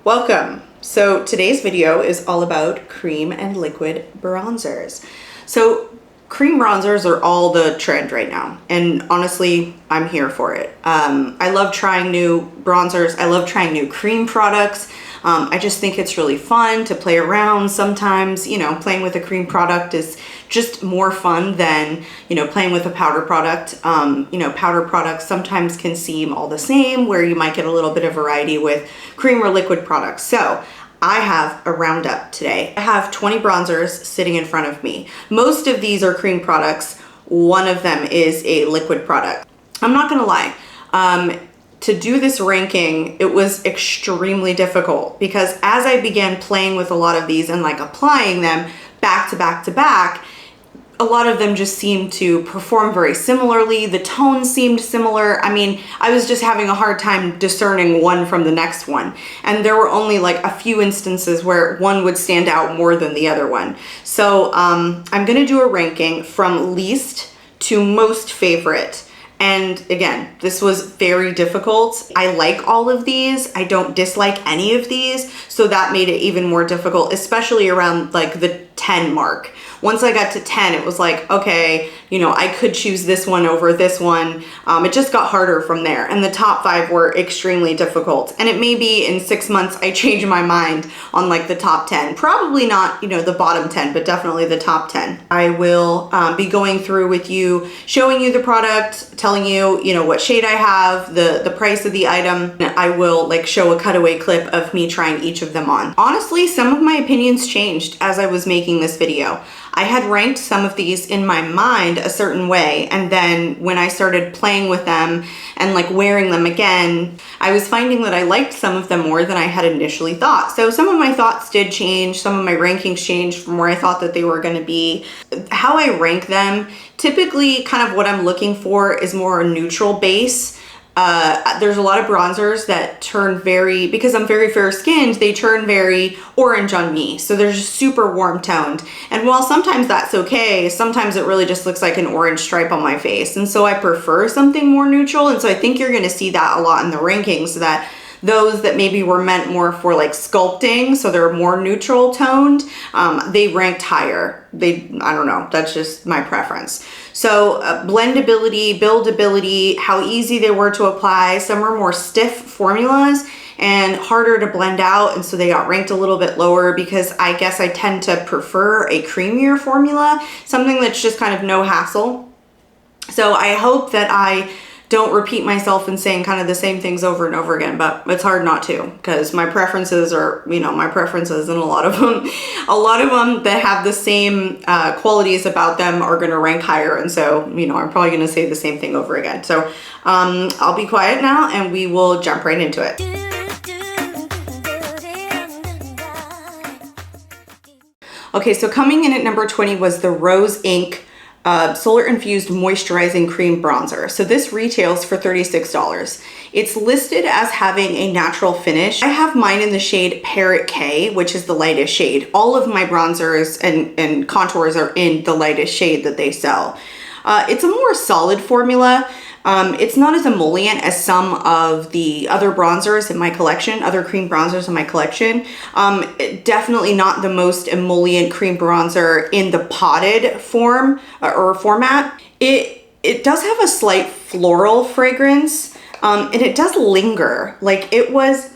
Welcome. So today's video is all about cream and liquid bronzers. So cream bronzers are all the trend right now, and honestly, I'm here for it. I love trying new bronzers. I love trying new cream products. I just think it's really fun to play around. Sometimes, playing with a cream product is just more fun than, playing with a powder product. Powder products sometimes can seem all the same, where you might get a little bit of variety with cream or liquid products. So I have a roundup today. I have 20 bronzers sitting in front of me. Most of these are cream products. One of them is a liquid product. I'm not gonna lie. To do this ranking, it was extremely difficult because as I began playing with a lot of these and applying them back to back to back, a lot of them just seemed to perform very similarly. The tone seemed similar. I mean, I was just having a hard time discerning one from the next one. And there were only a few instances where one would stand out more than the other one. So I'm gonna do a ranking from least to most favorite. And again, this was very difficult. I like all of these. I don't dislike any of these. So that made it even more difficult, especially around the 10 mark. Once I got to 10, it was okay, I could choose this one over this one. It just got harder from there. And the top 5 were extremely difficult. And it may be in 6 months, I change my mind on the top 10. Probably not, the bottom 10, but definitely the top 10. I will be going through with you, showing you the product, telling you, what shade I have, the price of the item. I will show a cutaway clip of me trying each of them on. Honestly, some of my opinions changed as I was making this video. I had ranked some of these in my mind a certain way, and then when I started playing with them and wearing them again, I was finding that I liked some of them more than I had initially thought. So some of my thoughts did change, some of my rankings changed from where I thought that they were going to be. How I rank them, typically kind of what I'm looking for is more a neutral base. There's a lot of bronzers that turn because I'm very fair skinned, they turn very orange on me. So they're just super warm toned. And while sometimes that's okay, sometimes it really just looks like an orange stripe on my face. And so I prefer something more neutral. And so I think you're gonna see that a lot in the rankings, so that those that maybe were meant more for sculpting, so they're more neutral toned, they ranked higher. I don't know, that's just my preference. So blendability, buildability, how easy they were to apply. Some are more stiff formulas and harder to blend out, and so they got ranked a little bit lower because I guess I tend to prefer a creamier formula, something that's just kind of no hassle. So I hope that I don't repeat myself in saying kind of the same things over and over again, but it's hard not to, because my preferences are, my preferences, and a lot of them that have the same qualities about them are going to rank higher. And so, I'm probably going to say the same thing over again. So I'll be quiet now and we will jump right into it. Okay, so coming in at number 20 was the Rose Inc Solar Infused Moisturizing Cream Bronzer. So this retails for $36. It's listed as having a natural finish. I have mine in the shade Parrot K, which is the lightest shade. All of my bronzers and contours are in the lightest shade that they sell. It's a more solid formula. It's not as emollient as some of the other bronzers in my collection, other cream bronzers in my collection. Definitely not the most emollient cream bronzer in the potted form or format. It does have a slight floral fragrance, and it does linger. It was,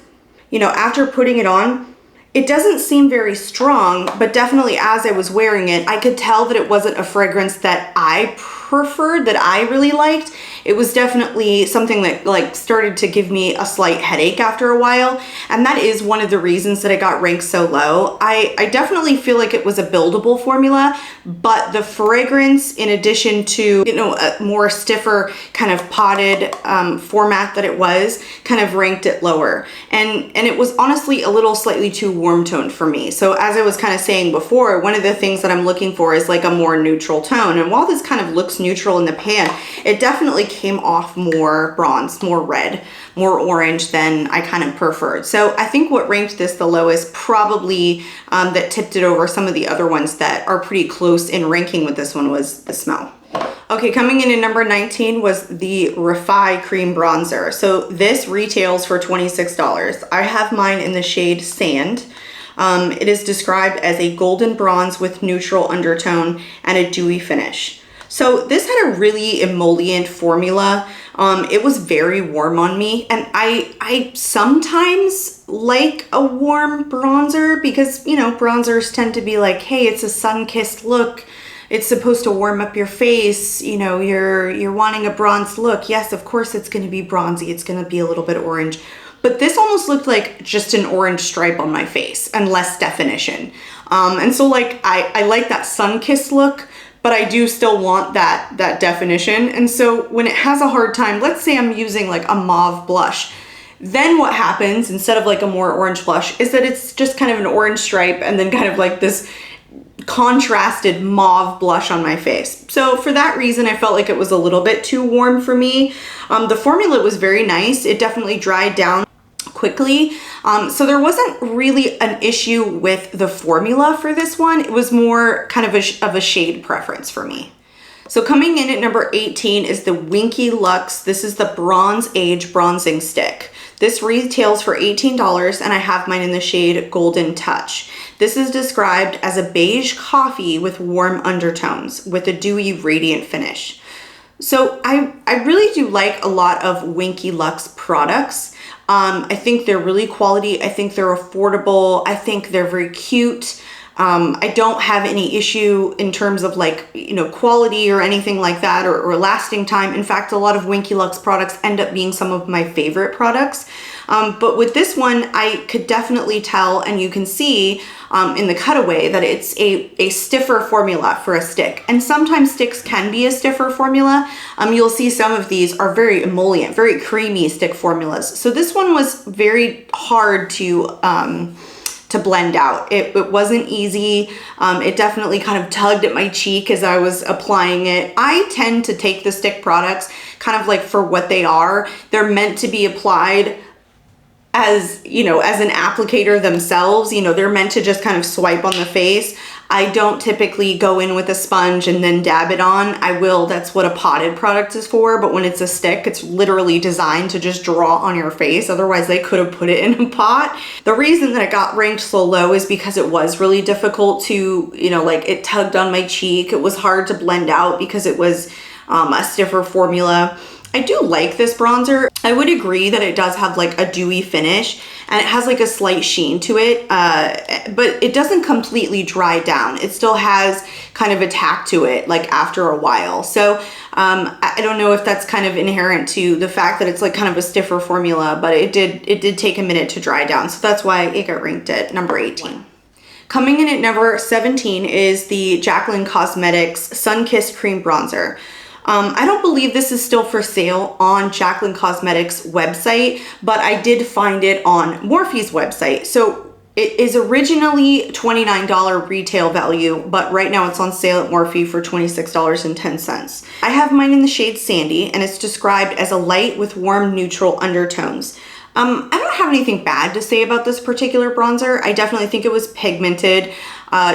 after putting it on, it doesn't seem very strong, but definitely as I was wearing it, I could tell that it wasn't a fragrance that I preferred, that I really liked. It was definitely something that started to give me a slight headache after a while. And that is one of the reasons that it got ranked so low. I definitely feel like it was a buildable formula, but the fragrance, in addition to, a more stiffer kind of potted format that it was, kind of ranked it lower. And it was honestly a little slightly too warm toned for me. So as I was kind of saying before, one of the things that I'm looking for is a more neutral tone. And while this kind of looks neutral in the pan, it definitely came off more bronze, more red, more orange than I kind of preferred. So I think what ranked this the lowest, probably that tipped it over some of the other ones that are pretty close in ranking with this one, was the smell. Okay, coming in at number 19 was the Refy Cream Bronzer. So this retails for $26. I have mine in the shade Sand. It is described as a golden bronze with neutral undertone and a dewy finish. So this had a really emollient formula. It was very warm on me, and I sometimes like a warm bronzer because, you know, bronzers tend to be like, hey, it's a sun-kissed look. It's supposed to warm up your face. You know, you're wanting a bronze look. Yes, of course it's going to be bronzy. It's going to be a little bit orange. But this almost looked like just an orange stripe on my face and less definition. And so like I like that sun-kissed look, but I do still want that definition. And so when it has a hard time, let's say I'm using like a mauve blush, then what happens instead of like a more orange blush is that it's just kind of an orange stripe and then kind of like this contrasted mauve blush on my face. So for that reason, I felt like it was a little bit too warm for me. The formula was very nice. It definitely dried down quickly. So there wasn't really an issue with the formula for this one. It was more kind of a shade preference for me. So coming in at number 18 is the Winky Luxe. This is the Bronze Age Bronzing Stick. This retails for $18 and I have mine in the shade Golden Touch. This is described as a beige coffee with warm undertones with a dewy, radiant finish. So I really do like a lot of Winky Luxe products. I think they're really quality. I think they're affordable. I think they're very cute. I don't have any issue in terms of like, you know, quality or anything like that or lasting time. In fact, a lot of Winky Luxe products end up being some of my favorite products. But with this one, I could definitely tell, and you can see in the cutaway that it's a stiffer formula for a stick. And sometimes sticks can be a stiffer formula. You'll see some of these are very emollient, very creamy stick formulas. So this one was very hard to blend out. It wasn't easy. It definitely kind of tugged at my cheek as I was applying it. I tend to take the stick products kind of like for what they are. They're meant to be applied as, you know, as an applicator themselves. You know, they're meant to just kind of swipe on the face. I don't typically go in with a sponge and then dab it on. I will, that's what a potted product is for, but when it's a stick, it's literally designed to just draw on your face. Otherwise, they could have put it in a pot. The reason that it got ranked so low is because it was really difficult to, you know, like it tugged on my cheek. It was hard to blend out because it was a stiffer formula. I do like this bronzer. I would agree that it does have like a dewy finish and it has like a slight sheen to it, but it doesn't completely dry down. It still has kind of a tack to it like after a while. So I don't know if that's kind of inherent to the fact that it's like kind of a stiffer formula, but it did take a minute to dry down. So that's why it got ranked at number 18. Coming in at number 17 is the Jaclyn Cosmetics Sun-Kissed Cream Bronzer. I don't believe this is still for sale on Jaclyn Cosmetics website, but I did find it on Morphe's website. So it is originally $29 retail value, but right now it's on sale at Morphe for $26.10. I have mine in the shade Sandy, and it's described as a light with warm neutral undertones. I don't have anything bad to say about this particular bronzer. I definitely think it was pigmented.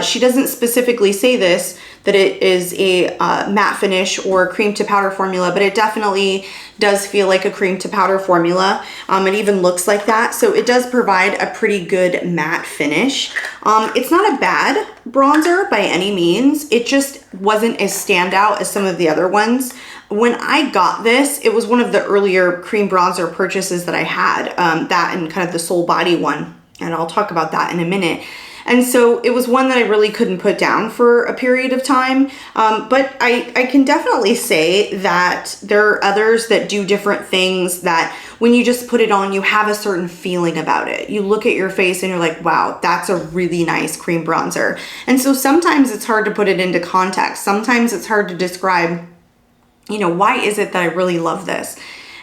She doesn't specifically say this, that it is a matte finish or cream to powder formula, but it definitely does feel like a cream to powder formula. It even looks like that. So it does provide a pretty good matte finish. It's not a bad bronzer by any means. It just wasn't as standout as some of the other ones. When I got this, it was one of the earlier cream bronzer purchases that I had, that and kind of the Soul Body one. And I'll talk about that in a minute. And so it was one that I really couldn't put down for a period of time. But I can definitely say that there are others that do different things that when you just put it on, you have a certain feeling about it. You look at your face and you're like, wow, that's a really nice cream bronzer. And so sometimes it's hard to put it into context. Sometimes it's hard to describe, you know, why is it that I really love this?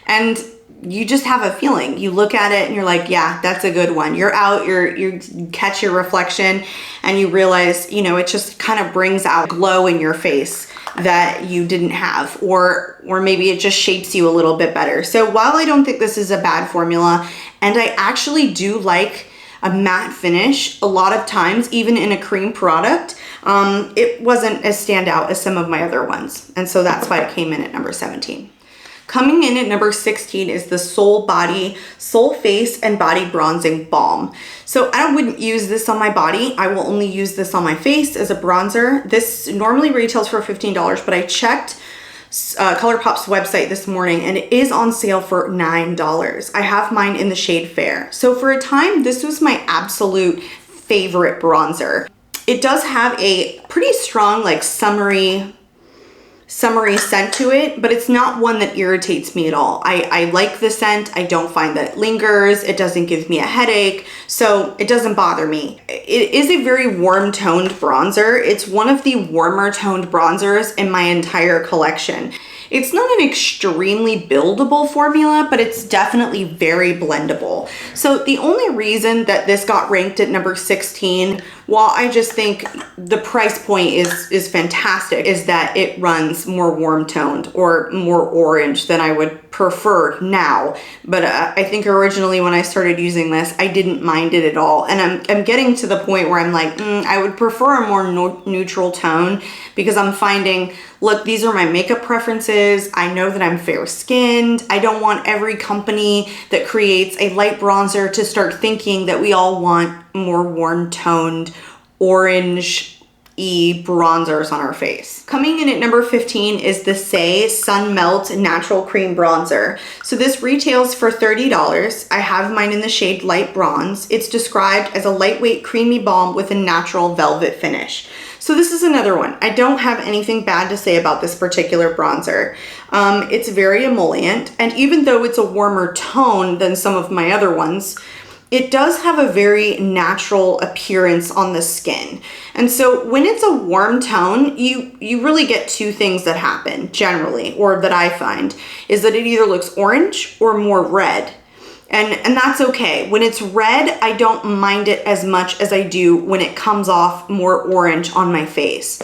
And you just have a feeling. You look at it and you're like, yeah, that's a good one. You're out, you catch your reflection and you realize, you know, it just kind of brings out glow in your face that you didn't have, or maybe it just shapes you a little bit better. So while I don't think this is a bad formula, and I actually do like a matte finish, a lot of times, even in a cream product, it wasn't as standout as some of my other ones. And so that's why it came in at number 17. Coming in at number 16 is the Soul Face and Body Bronzing Balm. So I wouldn't use this on my body. I will only use this on my face as a bronzer. This normally retails for $15, but I checked ColourPop's website this morning and it is on sale for $9. I have mine in the shade Fair. So for a time, this was my absolute favorite bronzer. It does have a pretty strong, like summery scent to it, but it's not one that irritates me at all. I like the scent. I don't find that it lingers. It doesn't give me a headache, so it doesn't bother me. It is a very warm toned bronzer. It's one of the warmer toned bronzers in my entire collection. It's not an extremely buildable formula, but it's definitely very blendable. So the only reason that this got ranked at number 16, while I just think the price point is fantastic, is that it runs more warm toned or more orange than I would prefer now. But I think originally when I started using this, I didn't mind it at all. And I'm getting to the point where I'm like, I would prefer a more neutral tone, because I'm finding, look, these are my makeup preferences. I know that I'm fair skinned. I don't want every company that creates a light bronzer to start thinking that we all want more warm toned orange-y bronzers on our face. Coming in at number 15 is the Saie Sun Melt Natural Cream Bronzer. So this retails for $30. I have mine in the shade Light Bronze. It's described as a lightweight creamy balm with a natural velvet finish. So this is another one. I don't have anything bad to say about this particular bronzer. It's very emollient, and even though it's a warmer tone than some of my other ones, it does have a very natural appearance on the skin. And so when it's a warm tone, you really get two things that happen generally, or that I find, is that it either looks orange or more red. And that's okay. When it's red, I don't mind it as much as I do when it comes off more orange on my face.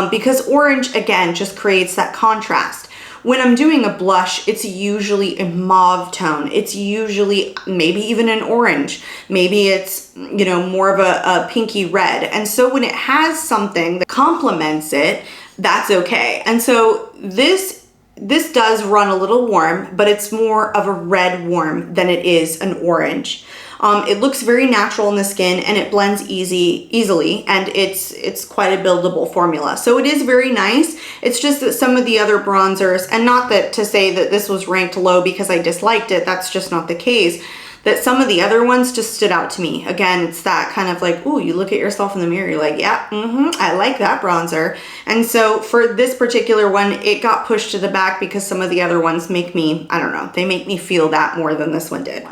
Because orange, again, just creates that contrast. When I'm doing a blush, it's usually a mauve tone. It's usually maybe even an orange. Maybe it's, you know, more of a pinky red. And so when it has something that complements it, that's okay. And so this does run a little warm, but it's more of a red warm than it is an orange. It looks very natural in the skin and it blends easily, and it's quite a buildable formula. So it is very nice. It's just that some of the other bronzers, and not that to say that this was ranked low because I disliked it, that's just not the case, that some of the other ones just stood out to me. Again, it's that kind of like, ooh, you look at yourself in the mirror, you're like, yeah, I like that bronzer. And so for this particular one, it got pushed to the back because some of the other ones make me, I don't know, they make me feel that more than this one did.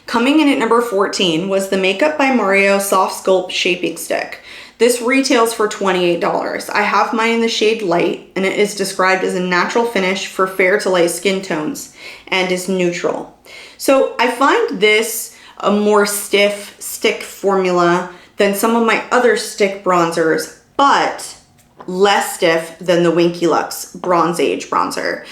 Coming in at number 14 was the Makeup by Mario SoftSculpt Shaping Stick. This retails for $28. I have mine in the shade Light, and it is described as a natural finish for fair to light skin tones and is neutral. So I find this a more stiff stick formula than some of my other stick bronzers, but less stiff than the Winky Luxe Bronze Age bronzer.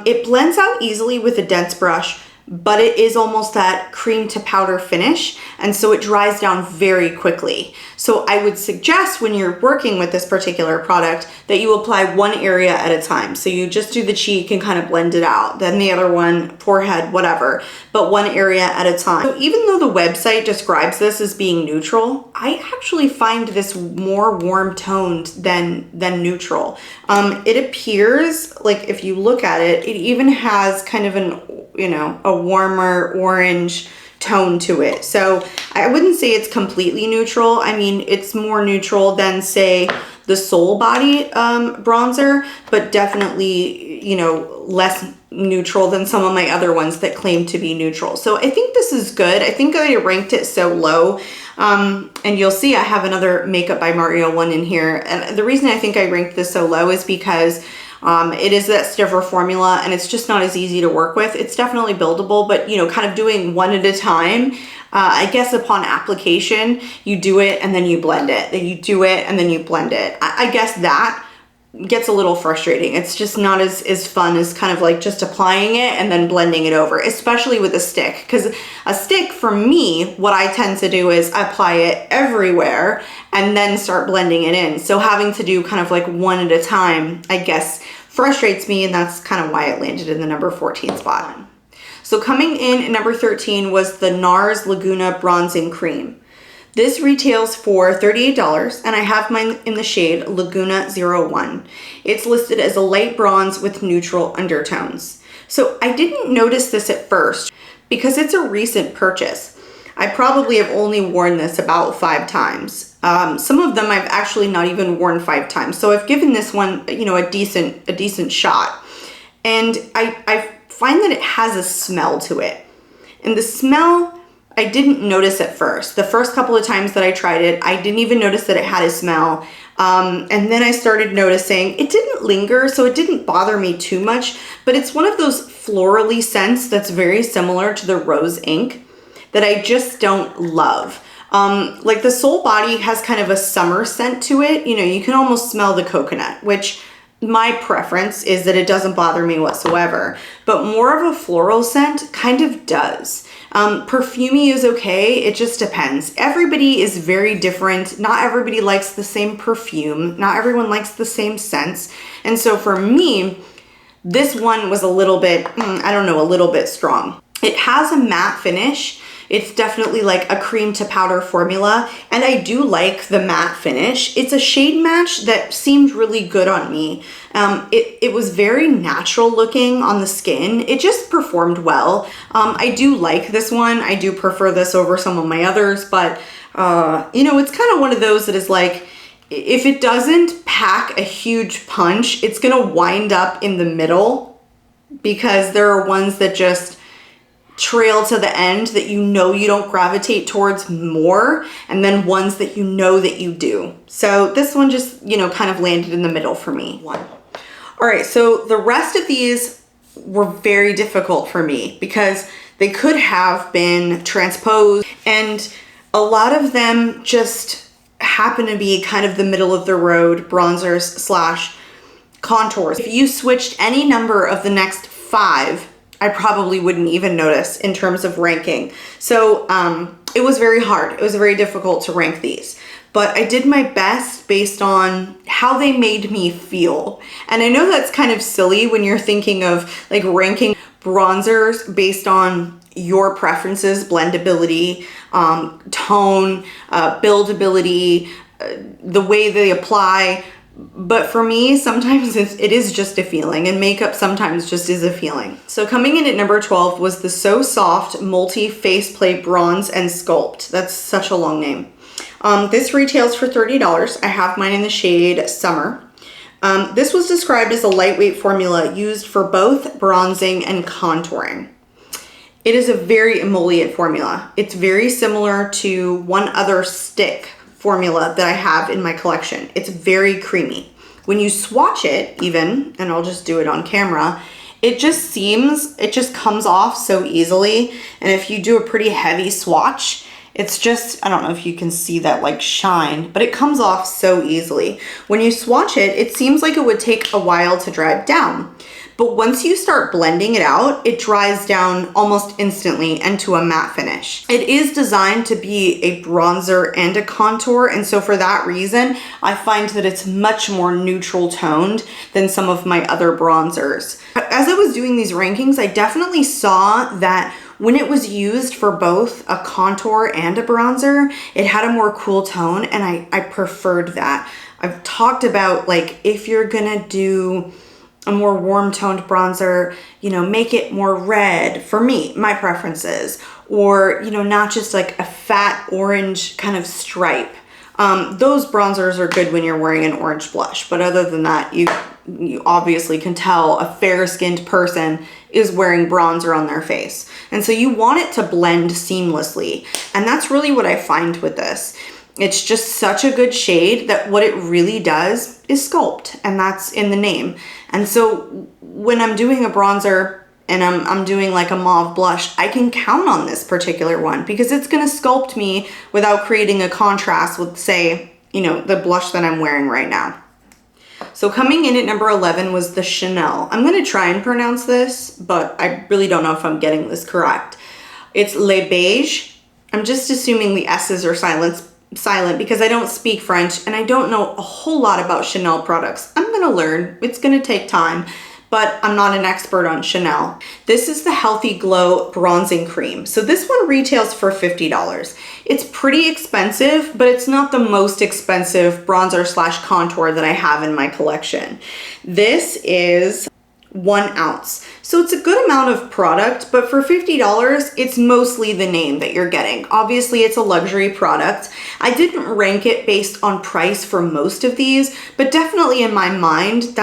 It blends out easily with a dense brush, but it is almost that cream to powder finish, and so it dries down very quickly. So I would suggest when you're working with this particular product that you apply one area at a time. So you just do the cheek and kind of blend it out, then the other one, forehead, whatever, but one area at a time. So even though the website describes this as being neutral, I actually find this more warm toned than neutral. It appears like, if you look at it, it even has kind of an, you know, a warmer orange tone to it. So I wouldn't say it's completely neutral. I mean, it's more neutral than, say, the Soul Body bronzer, but definitely, you know, less neutral than some of my other ones that claim to be neutral. So I think this is good. I think I ranked it so low. And you'll see I have another Makeup by Mario one in here. And the reason I think I ranked this so low is because it is that stiffer formula and it's just not as easy to work with. It's definitely buildable, but, you know, kind of doing one at a time. I guess upon application, you do it and then you blend it. Then you do it and then you blend it. I guess that gets a little frustrating. It's just not as fun as kind of like just applying it and then blending it over, especially with a stick. Because a stick, for me, what I tend to do is apply it everywhere and then start blending it in. So having to do kind of like one at a time, I guess, frustrates me, and that's kind of why it landed in the number 14 spot. So coming in at number 13 was the Nars Laguna Bronzing Cream. This retails for $38, and I have mine in the shade Laguna 01. It's listed as a light bronze with neutral undertones. So I didn't notice this at first because it's a recent purchase. I probably have only worn this about 5 times. Some of them I've actually not even worn 5 times. So I've given this one, you know, a decent shot. And I find that it has a smell to it. And the smell, I didn't notice at first. The first couple of times that I tried it, I didn't even notice that it had a smell. And then I started noticing it didn't linger, so it didn't bother me too much, but it's one of those florally scents that's very similar to the rose ink that I just don't love. Like the Soul Body has kind of a summer scent to it. You know, you can almost smell the coconut, which my preference is that it doesn't bother me whatsoever, but more of a floral scent kind of does. Perfumey is okay, it just depends. Everybody is very different. Not everybody likes the same perfume. Not everyone likes the same scents. And so for me, this one was a little bit, I don't know, a little bit strong. It has a matte finish. It's definitely like a cream to powder formula, and I do like the matte finish. It's a shade match that seemed really good on me. It was very natural looking on the skin. It just performed well. I do like this one. I do prefer this over some of my others, but you know, it's kind of one of those that is like, if it doesn't pack a huge punch, it's gonna wind up in the middle, because there are ones that just trail to the end that you know you don't gravitate towards more, and then ones that you know that you do. So this one just, you know, kind of landed in the middle for me. All right, so the rest of these were very difficult for me because they could have been transposed, and a lot of them just happen to be kind of the middle of the road bronzers slash contours. If you switched any number of the next 5, I probably wouldn't even notice in terms of ranking. So it was very hard. It was very difficult to rank these, but I did my best based on how they made me feel. And I know that's kind of silly when you're thinking of like ranking bronzers based on your preferences, blendability, tone, buildability, the way they apply. But for me, sometimes it is just a feeling, and makeup sometimes just is a feeling. So coming in at number 12 was the So Soft Multi Faceplay Bronze and Sculpt. That's such a long name. This retails for $30. I have mine in the shade Summer. This was described as a lightweight formula used for both bronzing and contouring. It is a very emollient formula. It's very similar to one other stick formula that I have in my collection. It's very creamy. When you swatch it even, and I'll just do it on camera, it just comes off so easily. And if you do a pretty heavy swatch, it's just, I don't know if you can see that like shine, but it comes off so easily. When you swatch it, it seems like it would take a while to dry down. But once you start blending it out, it dries down almost instantly into a matte finish. It is designed to be a bronzer and a contour, and so for that reason, I find that it's much more neutral toned than some of my other bronzers. As I was doing these rankings, I definitely saw that when it was used for both a contour and a bronzer, it had a more cool tone, and I preferred that. I've talked about, like, if you're gonna do a more warm toned bronzer, you know, make it more red for me, my preferences, or, you know, not just like a fat orange kind of stripe. Those bronzers are good when you're wearing an orange blush, but other than that, you obviously can tell a fair-skinned person is wearing bronzer on their face. And so you want it to blend seamlessly. And that's really what I find with this. It's just such a good shade that what it really does is sculpt, and that's in the name. And so when I'm doing a bronzer and I'm doing like a mauve blush, I can count on this particular one because it's gonna sculpt me without creating a contrast with, say, you know, the blush that I'm wearing right now. So coming in at number 11 was the Chanel. I'm gonna try and pronounce this, but I really don't know if I'm getting this correct. It's Le Beige. I'm just assuming the S's are silent because I don't speak French and I don't know a whole lot about Chanel products. I'm gonna learn, it's gonna take time, but I'm not an expert on Chanel. This is the Healthy Glow Bronzing Cream. So this one retails for $50. It's pretty expensive, but it's not the most expensive bronzer slash contour that I have in my collection. This is 1 ounce. So it's a good amount of product, but for $50, it's mostly the name that you're getting. Obviously, it's a luxury product. I didn't rank it based on price for most of these, but definitely in my mind,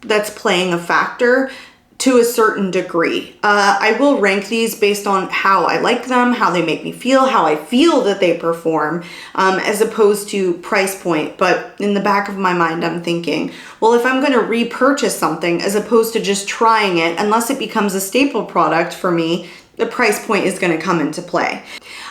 that's playing a factor to a certain degree. I will rank these based on how I like them, how they make me feel, how I feel that they perform, as opposed to price point. But in the back of my mind, I'm thinking, well, if I'm gonna repurchase something as opposed to just trying it, unless it becomes a staple product for me, the price point is gonna come into play.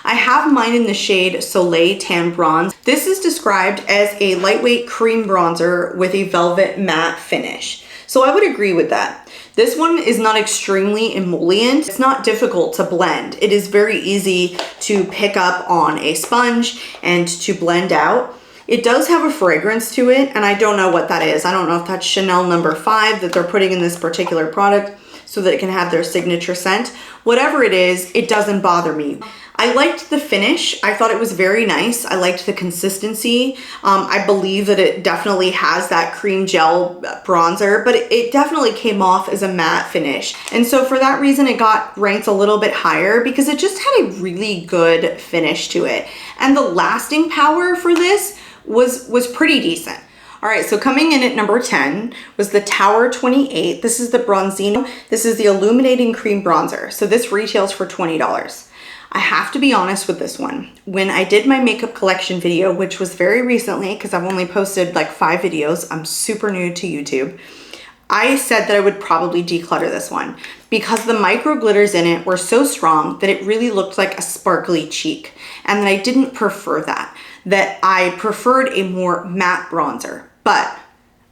I have mine in the shade Soleil Tan Bronze. This is described as a lightweight cream bronzer with a velvet matte finish. So I would agree with that. This one is not extremely emollient. It's not difficult to blend. It is very easy to pick up on a sponge and to blend out. It does have a fragrance to it, and I don't know what that is. I don't know if that's Chanel No. 5 that they're putting in this particular product so that it can have their signature scent. Whatever it is, it doesn't bother me. I liked the finish. I thought it was very nice. I liked the consistency. I believe that it definitely has that cream gel bronzer, but it definitely came off as a matte finish. And so for that reason, it got ranked a little bit higher because it just had a really good finish to it. And the lasting power for this was pretty decent. All right, so coming in at number 10 was the Tower 28. This is the Bronzino. This is the Illuminating Cream Bronzer. So this retails for $20. I have to be honest with this one. When I did my makeup collection video, which was very recently, because I've only posted like 5 videos, I'm super new to YouTube, I said that I would probably declutter this one because the micro glitters in it were so strong that it really looked like a sparkly cheek, and that I didn't prefer that I preferred a more matte bronzer. But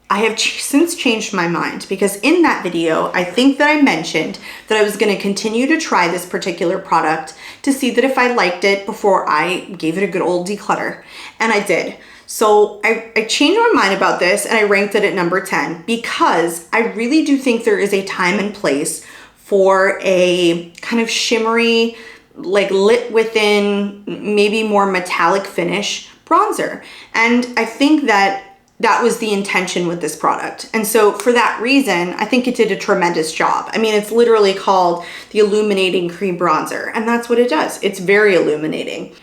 I have since changed my mind because in that video, I think that I mentioned that I was going to continue to try this particular product to see that if I liked it before I gave it a good old declutter. And I did. So I changed my mind about this and I ranked it at number 10 because I really do think there is a time and place for a kind of shimmery, like lit within, maybe more metallic finish bronzer. And I think that was the intention with this product. And so for that reason, I think it did a tremendous job. I mean, it's literally called the Illuminating Cream Bronzer, and that's what it does. It's very illuminating.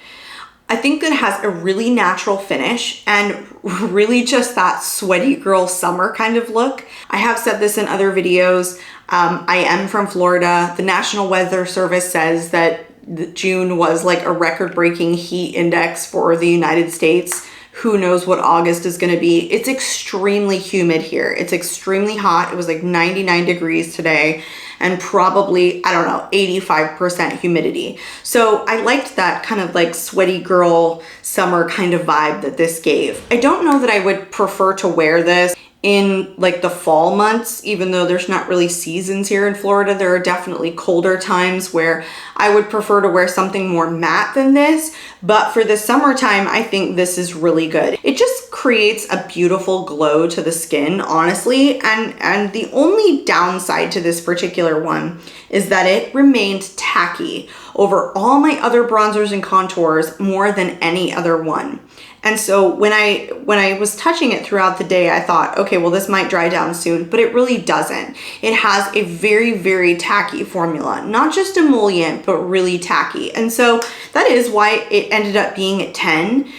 I think it has a really natural finish and really just that sweaty girl summer kind of look. I have said this in other videos. I am from Florida. The National Weather Service says that June was like a record-breaking heat index for the United States. Who knows what August is gonna be. It's extremely humid here. It's extremely hot. It was like 99 degrees today and probably, I don't know, 85% humidity. So I liked that kind of like sweaty girl summer kind of vibe that this gave. I don't know that I would prefer to wear this in like the fall months, even though there's not really seasons here in Florida. There are definitely colder times where I would prefer to wear something more matte than this. But for the summertime, I think this is really good. It just creates a beautiful glow to the skin, honestly. And the only downside to this particular one is that it remained tacky over all my other bronzers and contours more than any other one. And so when I was touching it throughout the day, I thought, okay, well, this might dry down soon, but it really doesn't. It has a very, very tacky formula, not just emollient, but really tacky. And so that is why it ended up being at 10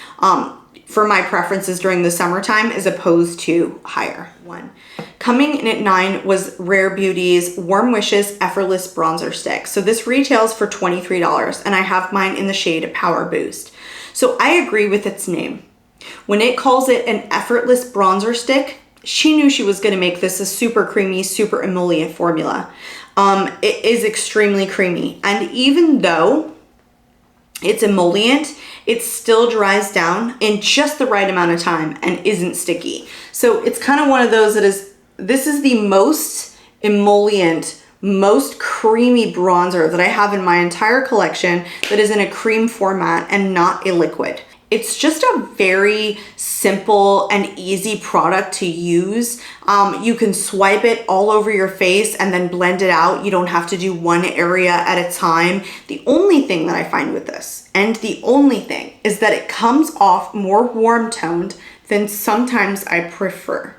for my preferences during the summertime as opposed to higher one. Coming in at 9 was Rare Beauty's Warm Wishes Effortless Bronzer Stick. So this retails for $23 and I have mine in the shade Power Boost. So I agree with its name. When it calls it an effortless bronzer stick, she knew she was gonna make this a super creamy, super emollient formula. It is extremely creamy. And even though It's emollient. It still dries down in just the right amount of time and isn't sticky. So it's kind of one of those this is the most emollient, most creamy bronzer that I have in my entire collection that is in a cream format and not a liquid. It's just a very simple and easy product to use. You can swipe it all over your face and then blend it out. You don't have to do one area at a time. The only thing that I find with this, and the only thing, is that it comes off more warm toned than sometimes I prefer.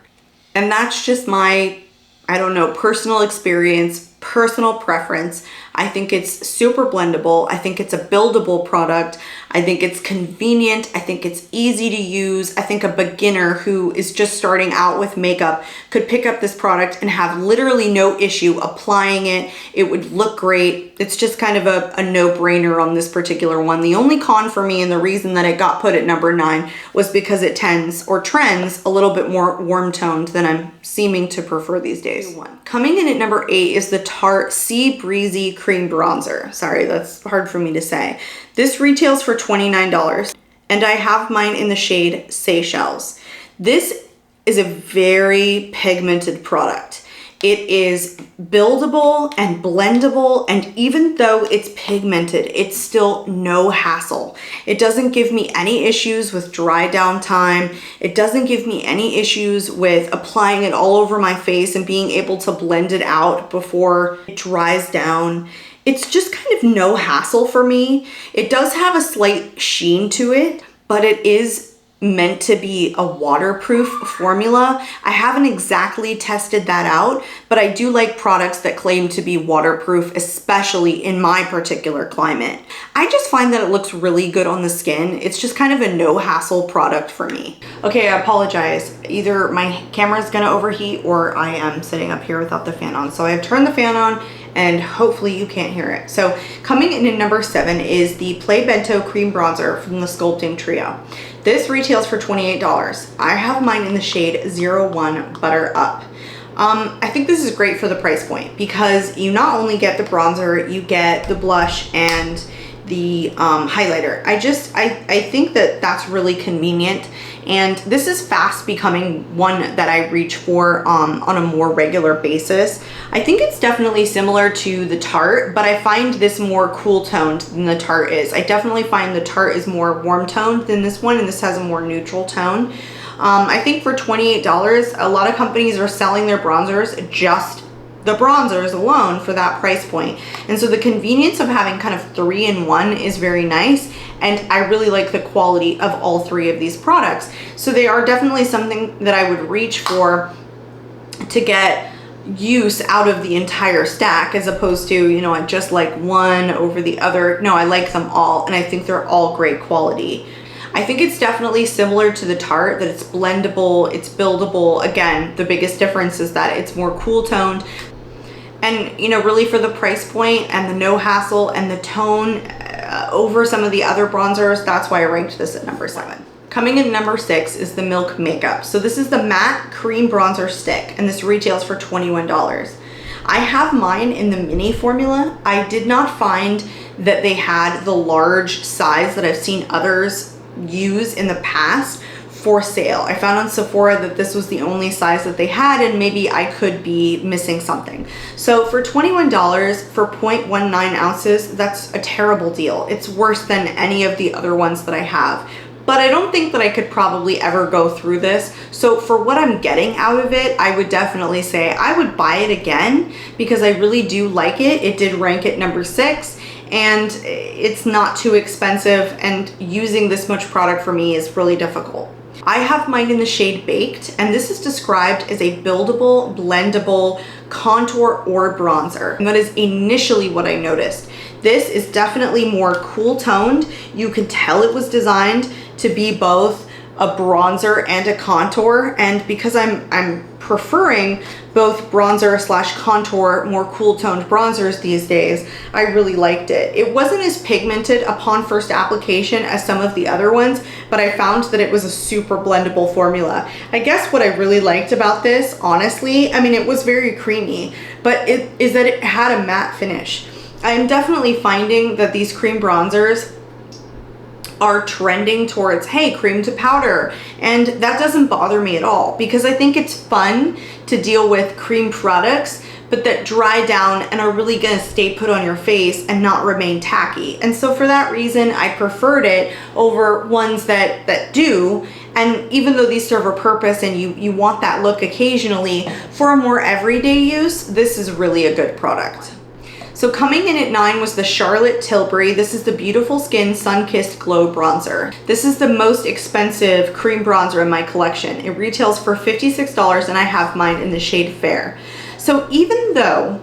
And that's just my, I don't know, personal experience, personal preference. I think it's super blendable. I think it's a buildable product. I think it's convenient. I think it's easy to use. I think a beginner who is just starting out with makeup could pick up this product and have literally no issue applying it. It would look great. It's just kind of a no-brainer on this particular one. The only con for me, and the reason that it got put at number 9, was because it trends a little bit more warm-toned than I'm seeming to prefer these days. Coming in at number 8 is the Tarte Sea Breezy Cream Bronzer. Sorry, that's hard for me to say. This retails for $29, and I have mine in the shade Seychelles. This is a very pigmented product. It is buildable and blendable, and even though it's pigmented, it's still no hassle. It doesn't give me any issues with dry down time. It doesn't give me any issues with applying it all over my face and being able to blend it out before it dries down. It's just kind of no hassle for me. It does have a slight sheen to it, but it is meant to be a waterproof formula. I haven't exactly tested that out, but I do like products that claim to be waterproof, especially in my particular climate. I just find that it looks really good on the skin. It's just kind of a no hassle product for me. Okay, I apologize. Either my camera's gonna overheat or I am sitting up here without the fan on. So I've turned the fan on and hopefully you can't hear it. So coming in at number 7 is the Play Bento Cream Bronzer from the Sculpting Trio. This retails for $28. I have mine in the shade 01 Butter Up. I think this is great for the price point because you not only get the bronzer, you get the blush and the highlighter. I think that that's really convenient, and this is fast becoming one that I reach for on a more regular basis. I think it's definitely similar to the Tarte, but I find this more cool toned than the Tarte is. I definitely find the Tarte is more warm toned than this one, and this has a more neutral tone. I think for $28, a lot of companies are selling their bronzers, just the bronzers alone, for that price point. And so the convenience of having kind of 3-in-1 is very nice, and I really like the quality of all 3 of these products. So they are definitely something that I would reach for to get use out of the entire stack, as opposed to, you know, I just like one over the other. No, I like them all, and I think they're all great quality. I think it's definitely similar to the Tarte, that it's blendable, it's buildable. Again, the biggest difference is that it's more cool toned, and, you know, really for the price point and the no hassle and the tone over some of the other bronzers, that's why I ranked this at number 7. Coming in number 6 is the Milk Makeup. So this is the matte cream bronzer stick, and this retails for $21. I have mine in the mini formula. I did not find that they had the large size that I've seen others use in the past for sale. I found on Sephora that this was the only size that they had, and maybe I could be missing something. So for $21 for 0.19 ounces, that's a terrible deal. It's worse than any of the other ones that I have. But I don't think that I could probably ever go through this. So for what I'm getting out of it, I would definitely say I would buy it again because I really do like it. It did rank at number 6, and it's not too expensive, and using this much product for me is really difficult. I have mine in the shade Baked, and this is described as a buildable, blendable contour or bronzer. And that is initially what I noticed. This is definitely more cool toned. You can tell it was designed to be both a bronzer and a contour, and because I'm preferring both bronzer slash contour, more cool toned bronzers these days, I really liked it. It wasn't as pigmented upon first application as some of the other ones, but I found that it was a super blendable formula. I guess what I really liked about this, honestly, I mean, it was very creamy, but it is that it had a matte finish. I'm definitely finding that these cream bronzers are trending towards, hey, cream to powder. And that doesn't bother me at all, because I think it's fun to deal with cream products, but that dry down and are really gonna stay put on your face and not remain tacky. And so for that reason, I preferred it over ones that do. And even though these serve a purpose and you want that look occasionally, for a more everyday use, this is really a good product. So coming in at 9 was the Charlotte Tilbury. This is the Beautiful Skin Sun-Kissed Glow Bronzer. This is the most expensive cream bronzer in my collection. It retails for $56 and I have mine in the shade Fair. So even though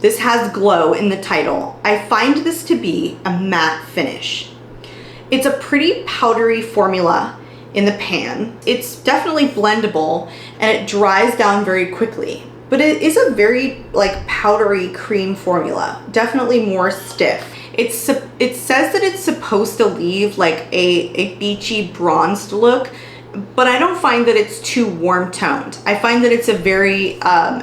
this has glow in the title, I find this to be a matte finish. It's a pretty powdery formula in the pan. It's definitely blendable and it dries down very quickly. But it is a very like powdery cream formula, definitely more stiff. It says that it's supposed to leave like a beachy bronzed look, but I don't find that it's too warm toned. I find that it's a very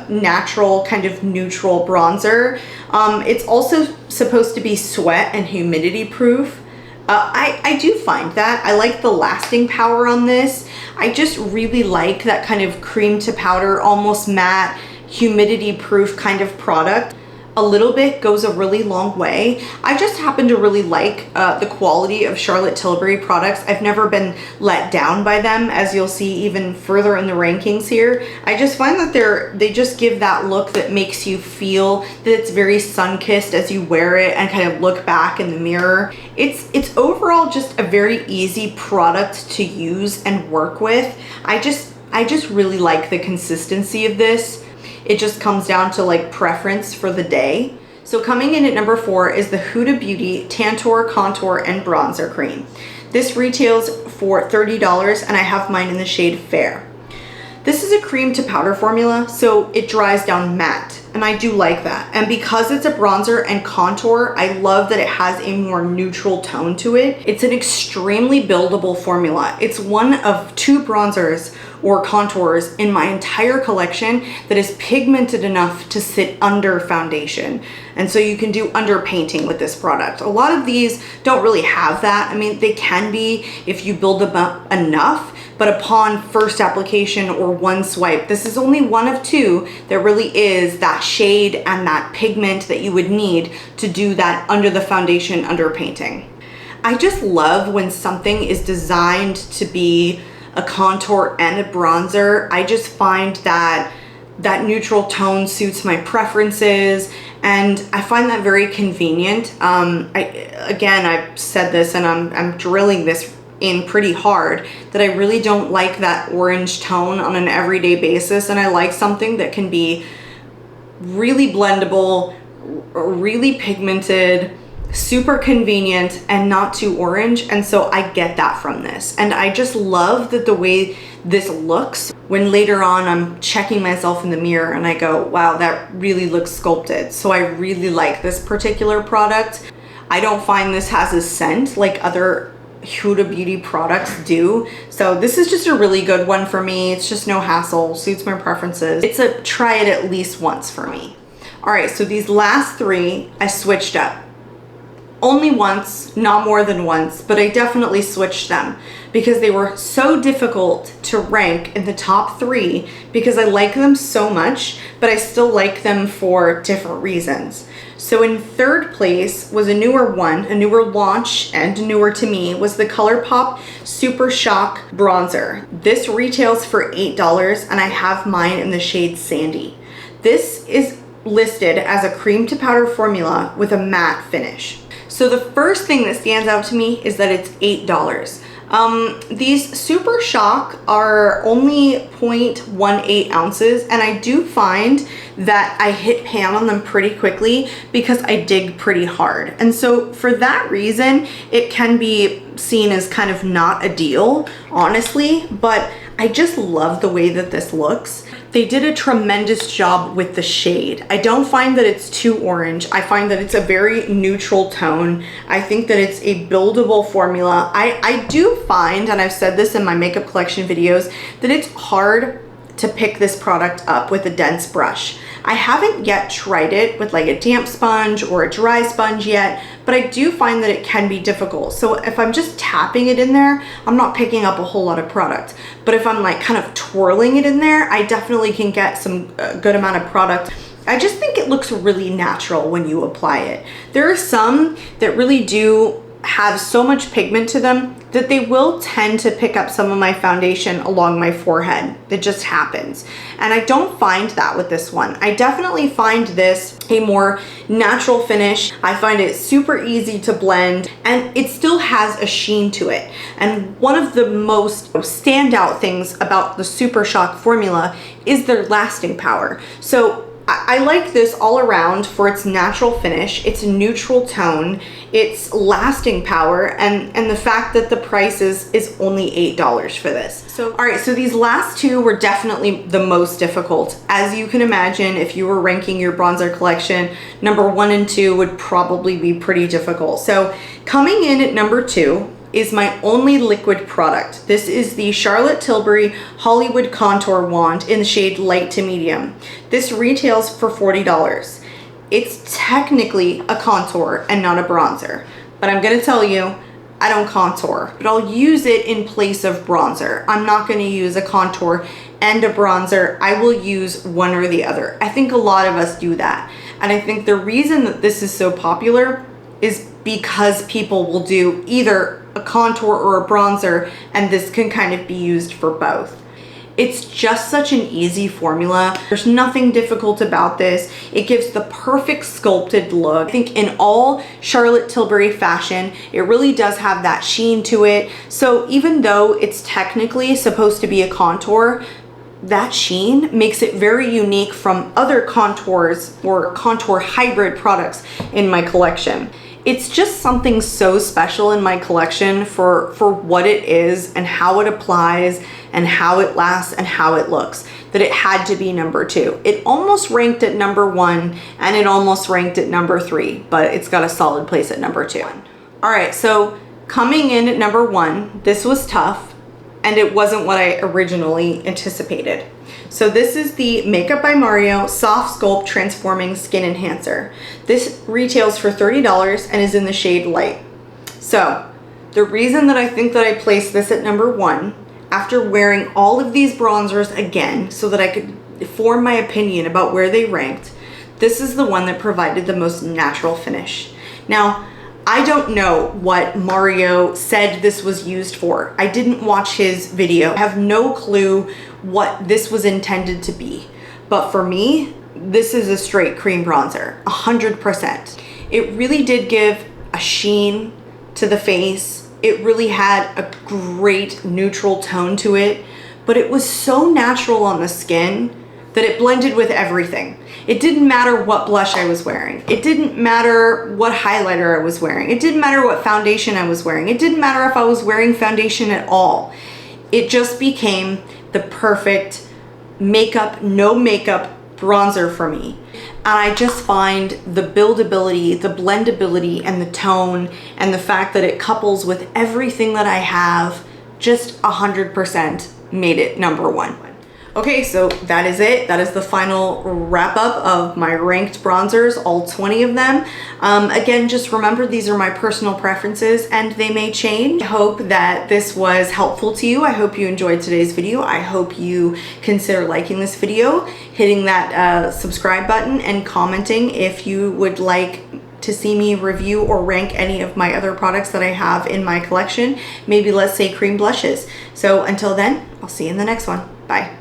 natural kind of neutral bronzer. It's also supposed to be sweat and humidity proof. I do find that. I like the lasting power on this. I just really like that kind of cream to powder, almost matte, humidity proof kind of product. A little bit goes a really long way. I just happen to really like the quality of Charlotte Tilbury products. I've never been let down by them, as you'll see even further in the rankings here. I just find that they just give that look that makes you feel that it's very sun-kissed as you wear it and kind of look back in the mirror. It's overall just a very easy product to use and work with. I just really like the consistency of this. It just comes down to like preference for the day. So coming in at number 4 is the Huda Beauty Tantour Contour and Bronzer Cream. This retails for $30 and I have mine in the shade Fair. This is a cream to powder formula, so it dries down matte, and I do like that. And because it's a bronzer and contour, I love that it has a more neutral tone to it. It's an extremely buildable formula. It's one of 2 bronzers or contours in my entire collection that is pigmented enough to sit under foundation. And so you can do underpainting with this product. A lot of these don't really have that. I mean, they can be if you build them up enough, but upon first application or one swipe, this is only one of 2 that really is that shade and that pigment that you would need to do that under the foundation underpainting. I just love when something is designed to be a contour and a bronzer. I just find that neutral tone suits my preferences, and I find that very convenient. Again, I've said this and I'm drilling this in pretty hard, that I really don't like that orange tone on an everyday basis, and I like something that can be really blendable, really pigmented, super convenient, and not too orange. And so I get that from this, and I just love that the way this looks when later on I'm checking myself in the mirror and I go, wow, that really looks sculpted. So I really like this particular product. I don't find this has a scent like other Huda Beauty products do, so this is just a really good one for me. It's just no hassle, suits my preferences. It's a try it at least once for me. All right, so these last 3 I switched up. Only once, not more than once, but I definitely switched them because they were so difficult to rank in the top 3 because I like them so much, but I still like them for different reasons. So in 3rd place was a newer one, a newer launch and newer to me, was the ColourPop Super Shock Bronzer. This retails for $8 and I have mine in the shade Sandy. This is listed as a cream to powder formula with a matte finish. So the first thing that stands out to me is that it's $8. These Super Shock are only 0.18 ounces, and I do find that I hit pan on them pretty quickly because I dig pretty hard. And so for that reason, it can be seen as kind of not a deal, honestly, but I just love the way that this looks. They did a tremendous job with the shade. I don't find that it's too orange. I find that it's a very neutral tone. I think that it's a buildable formula. I do find, and I've said this in my makeup collection videos, that it's hard to pick this product up with a dense brush. I haven't yet tried it with like a damp sponge or a dry sponge yet, but I do find that it can be difficult. So if I'm just tapping it in there, I'm not picking up a whole lot of product. But if I'm like kind of twirling it in there, I definitely can get some good amount of product. I just think it looks really natural when you apply it. There are some that really do have so much pigment to them that they will tend to pick up some of my foundation along my forehead. It just happens. And I don't find that with this one. I definitely find this a more natural finish. I find it super easy to blend, and it still has a sheen to it. And one of the most standout things about the Super Shock formula is their lasting power. So I like this all around for its natural finish, its neutral tone, its lasting power, and the fact that the price is only $8 for this. So, all right, so these last two were definitely the most difficult. As you can imagine, if you were ranking your bronzer collection, number 1 and 2 would probably be pretty difficult. So coming in at number 2 is my only liquid product. This is the Charlotte Tilbury Hollywood Contour Wand in the shade light to medium. This retails for $40. It's technically a contour and not a bronzer, but I'm gonna tell you, I don't contour, but I'll use it in place of bronzer. I'm not gonna use a contour and a bronzer. I will use one or the other. I think a lot of us do that. And I think the reason that this is so popular is because people will do either a contour or a bronzer, and this can kind of be used for both. It's just such an easy formula. There's nothing difficult about this. It gives the perfect sculpted look. I think in all Charlotte Tilbury fashion, it really does have that sheen to it. So even though it's technically supposed to be a contour, that sheen makes it very unique from other contours or contour hybrid products in my collection. It's just something so special in my collection for what it is and how it applies and how it lasts and how it looks, that it had to be number 2. It almost ranked at number 1 and it almost ranked at number 3, but it's got a solid place at number 2. All right, so coming in at number 1, this was tough and it wasn't what I originally anticipated. So this is the Makeup by Mario Soft Sculpt Transforming Skin Enhancer. This retails for $30 and is in the shade light. So the reason that I think that I placed this at number 1, after wearing all of these bronzers again so that I could form my opinion about where they ranked, this is the one that provided the most natural finish. Now, I don't know what Mario said this was used for. I didn't watch his video. I have no clue what this was intended to be. But for me, this is a straight cream bronzer, 100%. It really did give a sheen to the face. It really had a great neutral tone to it, but it was so natural on the skin that it blended with everything. It didn't matter what blush I was wearing. It didn't matter what highlighter I was wearing. It didn't matter what foundation I was wearing. It didn't matter if I was wearing foundation at all. It just became the perfect makeup, no makeup bronzer for me. And I just find the buildability, the blendability, and the tone, and the fact that it couples with everything that I have, just 100% made it number 1. Okay, so that is it. That is the final wrap up of my ranked bronzers, all 20 of them. Again, just remember these are my personal preferences and they may change. I hope that this was helpful to you. I hope you enjoyed today's video. I hope you consider liking this video, hitting that subscribe button, and commenting if you would like to see me review or rank any of my other products that I have in my collection. Maybe let's say cream blushes. So until then, I'll see you in the next one. Bye.